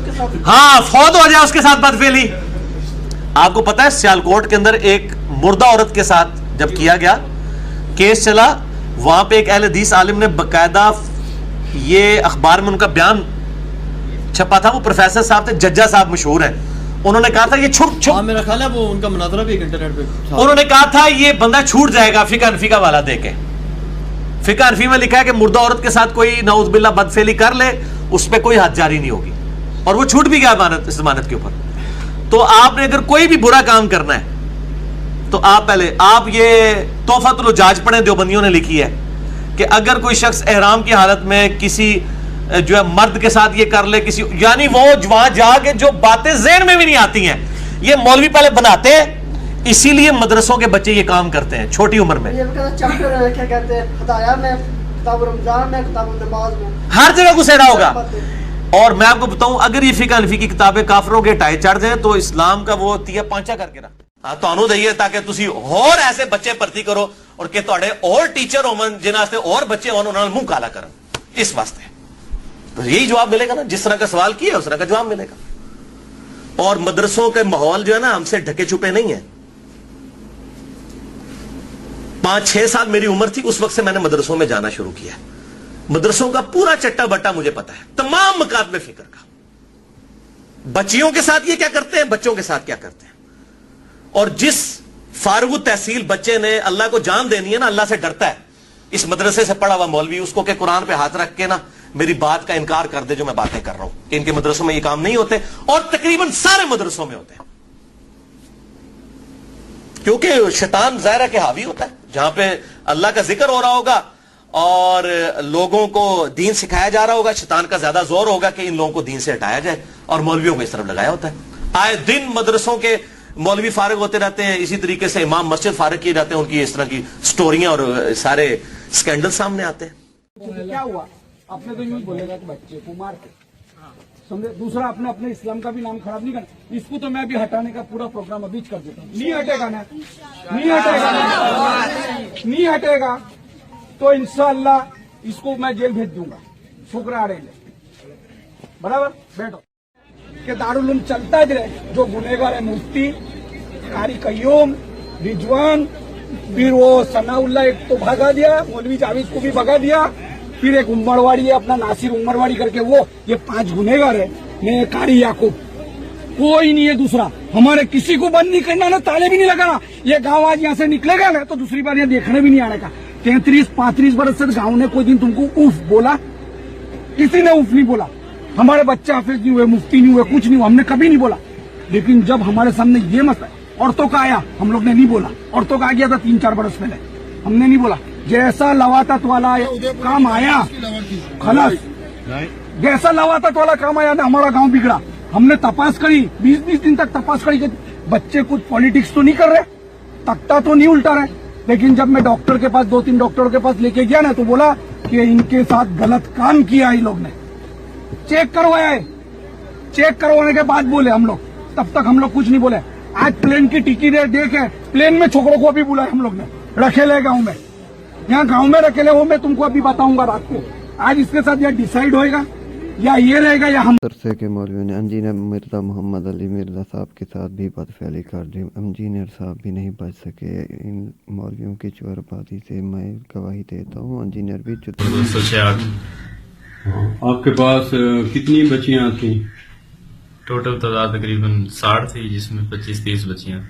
उसके साथ, हाँ फौत हो जाए उसके साथ बदफेली। आपको पता है सियालकोट के अंदर एक मुर्दा औरत के साथ जब किया गया केस चला, वहां पे एक अहले हदीस आलिम ने बकायदा ये अखबार में उनका बयान छपा था। वो प्रोफेसर साहब थे, जज्जा साहब मशहूर हैं। उन्होंने कहा था ये छुप मेरा ख्याल है वो उनका मुनाजरा भी इंटरनेट पे। उन्होंने कहा था ये बंदा छूट जाएगा फिका अनफिका वाला देके। फिका अनफी में लिखा है कि मुर्दा औरत के साथ कोई नाउज़ुबिल्लाह बदफेली कर ले उस पर कोई हद जारी नहीं होगी, और वो छूट भी गया जमानत के ऊपर। तो आपने अगर कोई भी बुरा काम करना है तो आप पहले आप ये तोहफतुल उजाज पढ़ें, देवबंदियों ने लिखी है कि अगर कोई शख्स एहराम की हालत में किसी जो है मर्द के साथ ये कर ले किसी, यानी वो वहां जाके जो बातें ज़हन में भी नहीं आती हैं ये मौलवी पहले बनाते हैं, इसीलिए मदरसों के बच्चे ये काम करते हैं छोटी उम्र में। ये चैप्टर क्या कहते हैं, हदाया में, किताब रमजान में, किताब नमाज में, हर जगह घुसेड़ा होगा। और मैं आपको बताऊं अगर ये फिका अनफी की किताबें काफरों के टाए चढ़ जाए तो इस्लाम का वो तिया पांचा करके रख ਤੁਹਾਨੂੰ ਦਈਏ ताकि ਤੁਸੀਂ ਹੋਰ ऐसे बच्चे भर्ती करो और कि ਤੁਹਾਡੇ और टीचर होवन जिन्हां वास्ते और बच्चे होवन उन्हां मुंह काला करन। इस वास्ते तो यही जवाब मिलेगा ना, जिस तरह का सवाल किया उस तरह का जवाब मिलेगा। और मदरसों के माहौल जो है ना हमसे ढके छुपे नहीं है। 5-6 साल मेरी उम्र थी उस वक्त से मैंने मदरसों में जाना शुरू किया। मदरसों का पूरा चट्टा बट्टा मुझे पता है, तमाम मकातबे फिक्र का। बच्चियों के साथ ये क्या करते हैं, बच्चों के साथ क्या करते हैं। और जिस फारूक तहसील बच्चे ने अल्लाह को जान देनी है ना, अल्लाह से डरता है, इस मदरसे से पढ़ा हुआ मौलवी उसको के कुरान पे हाथ रख के ना मेरी बात का इनकार कर दे जो मैं बातें कर रहा हूं कि इनके मदरसों में ये काम नहीं होते, और तकरीबन सारे मदरसों में होते हैं। क्योंकि शैतान ज़ाहिर के हावी होता है, जहां पे अल्लाह का जिक्र हो रहा होगा और लोगों को दीन सिखाया जा रहा होगा, शैतान का ज्यादा जोर होगा कि इन लोगों को दीन से हटाया जाए, और मौलवियों को इस तरफ लगाया होता है। आए दिन मदरसों के मौलवी फारिग होते रहते हैं, इसी तरीके से इमाम मस्जिद फारिग किए जाते हैं, उनकी इस तरह की स्टोरियां और सारे स्कैंडल सामने आते हैं। क्या हुआ, आपने तो यूं बोलेगा कि बच्चे को मार के समझे। दूसरा आपने अपने इस्लाम का भी नाम खराब नहीं करना। इसको तो मैं भी हटाने का पूरा प्रोग्राम अभी कर देता हूँ। नहीं हटेगा ना, नहीं हटेगा ना, नहीं हटेगा तो इंशाअल्लाह इसको मैं जेल भेज दूंगा। शुक्र बराबर बैठो कि दारुल उलूम चलता ही रहे। जो गुनेगार है मुफ्ती, कारी कय्यूम, रिजवान, फिर वो सनाउल्लाह एक तो भगा दिया, मौलवी जावेद को भी भगा दिया, फिर एक उमरवाड़ी है अपना नासिर उमरवाड़ी करके, वो ये 5 गुनेगार है। मैं कारी याकूब, कोई नहीं है दूसरा। हमारे किसी को बंद नहीं करना ना, ताले भी नहीं लगाना। ये गांव आज यहाँ से निकलेगा ना तो दूसरी बार यहाँ देखने भी नहीं आने का। 33-35 बरस से गांव ने कोई दिन तुमको उफ बोला? किसी ने उफ नहीं बोला। हमारे बच्चे हाफिज नहीं हुए, मुफ्ती नहीं हुए, कुछ नहीं हुआ, हमने कभी नहीं बोला। लेकिन जब हमारे सामने ये मसला औरतों का आया, हम लोग ने नहीं बोला। औरतों का आ गया था 3-4 बरस पहले, हमने नहीं बोला। जैसा लवातत वाला काम आया खलास, जैसा लवातत वाला काम आया ना हमारा गांव बिगड़ा। हमने तपास करी, 20-20 दिन तक तपास करी कि बच्चे कुछ पॉलिटिक्स तो नहीं कर रहे, तख्ता तो नहीं उल्टा रहे। लेकिन जब मैं डॉक्टर के पास 2-3 डॉक्टरों के पास लेके गया ना तो बोला कि इनके साथ गलत काम किया इन लोग ने। चेक करवाया है, चेक करवाने के बाद बोले हम लोग, तब तक हम लोग कुछ नहीं बोले। आज प्लेन की टिकट देखे, प्लेन में छोकरों को भी बुलाया हम लोग ने, रखेले गांव में, यहाँ गांव में रखेले वो मैं तुमको अभी बताऊंगा रात को। आज इसके साथ यह डिसाइड होएगा या ये रहेगा या हम। मदरसे के मौलवी ने इंजीनियर मिर्जा मोहम्मद अली मिर्जा साहब के साथ भी बदफैली कर दी। इंजीनियर साहब भी नहीं बच सके। इन मौलवियों की चोरबाजी से मैं गवाही देता हूँ। इंजीनियर भी 266। आपके पास कितनी बच्चियां थी? टोटल तादाद तकरीबन 60 थी, जिसमें 25-30 बच्चियां।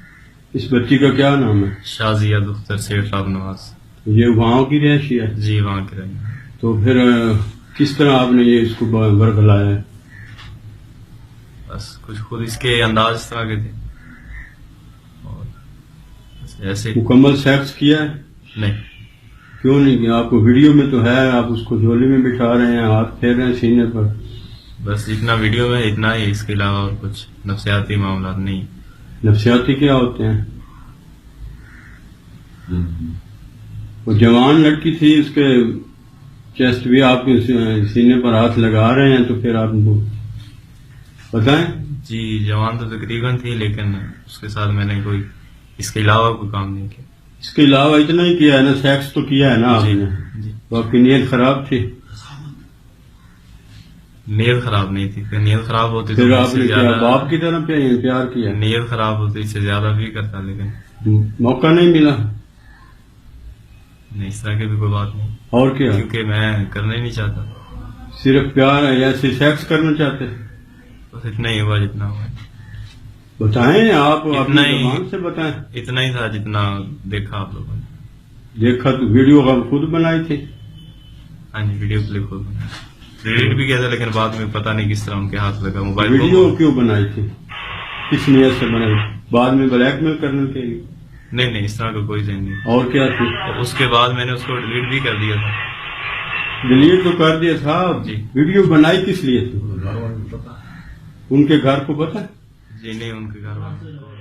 इस बच्ची का क्या नाम है? शाजिया दुख्तर सेठ राब नवाज। ये वहाँ की रहशी है? जी वहाँ की रही। तो फिर किस तरह आपने ये इसको बरगलाया है? बस कुछ खुद इसके अंदाज इस तरह के थे और ऐसे। मुकम्मल सेक्स किया है? नहीं। क्यों नहीं किया? आपको वीडियो में तो है, आप उसको झोली में बिठा रहे हैं, हाथ फेर रहे हैं सीने पर। बस इतना वीडियो में इतना ही, इसके अलावा और कुछ नफ्सियाती मामला नहीं। नफ्सियाती क्या होते हैं? वो जवान लड़की थी, उसके चेस्ट भी आपके सीने पर हाथ लगा रहे हैं, तो फिर आप बताएं। जी जवान तो तकरीबन थी, लेकिन उसके साथ मैंने कोई इसके अलावा कोई काम नहीं किया। इसके अलावा इतना ही किया है ना, सेक्स तो किया है ना आपने? जी। तो आपकी नीयत खराब थी। नीयत खराब नहीं थी, फिर नीयत खराब होती फिर तो आपने इससे क्या ज्यादा बाप की तरह प्यार किया? नीयत खराब होती इससे ज्यादा भी करता, लेकिन मौका नहीं मिला? नहीं, इस तरह की भी कोई बात नहीं, और क्या? क्योंकि मैं करना ही नहीं चाहता। सिर्फ प्यार है या सिर्फ सेक्स करना चाहते? बस इतना ही हुआ जितना हुआ, बताएं आप, इतना अपनी ही। जुबान से बताएं। इतना ही था जितना देखा आप लोगों ने। देखा तो वीडियो हम खुद बनाई थी। हाँ जी, वीडियो क्लिप खुद डिलीट भी किया था, लेकिन बाद में पता नहीं किस तरह उनके हाथ लगा मोबाइल। वीडियो क्यों बनाई थी? किस नियत से बनाई? बाद में ब्लैकमेल करने के लिए? नहीं नहीं, इस तरह का कोई जहन नहीं। और क्या थी? और उसके बाद मैंने उसको डिलीट भी कर दिया था। डिलीट तो कर दिया था जी। वीडियो बनाई किस लिए थी? उनके घर को पता? जी नहीं, उनके घर वालों को